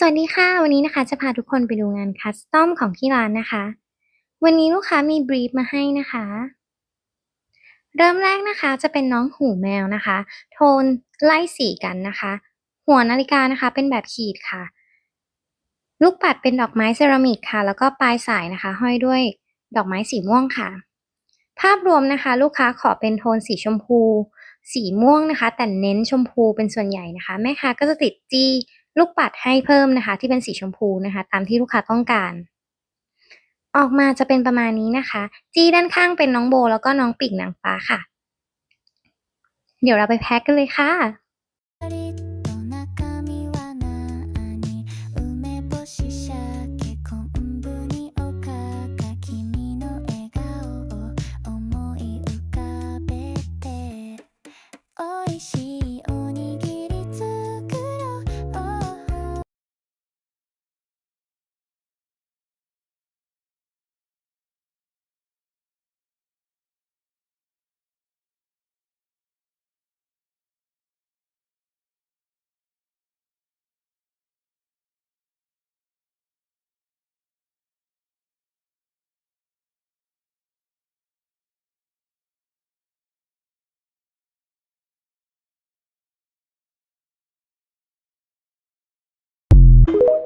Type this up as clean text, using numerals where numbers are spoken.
สวัสดีค่ะวันนี้นะคะจะพาทุกคนไปดูงานคัสตอมของที่ร้านนะคะวันนี้ลูกค้ามีบรีฟมาให้นะคะเริ่มแรกนะคะจะเป็นน้องหูแมวนะคะโทนไล่สีกันนะคะหัวนาฬิกานะคะเป็นแบบขีดค่ะลูกปัดเป็นดอกไม้เซรามิกค่ะแล้วก็ปลายสายนะคะห้อยด้วยดอกไม้สีม่วงค่ะภาพรวมนะคะลูกค้าขอเป็นโทนสีชมพูสีม่วงนะคะแต่เน้นชมพูเป็นส่วนใหญ่นะคะแม่ค้าก็จะติดจี้ลูกปัดให้เพิ่มนะคะที่เป็นสีชมพูนะคะตามที่ลูกค้าต้องการ ออกมาจะเป็นประมาณนี้นะคะจี้ด้านข้างเป็นน้องโบแล้วก็น้องปีกนางฟ้าค่ะเดี๋ยวเราไปแพ็กกันเลยค่ะ美味しいおにぎり作ろう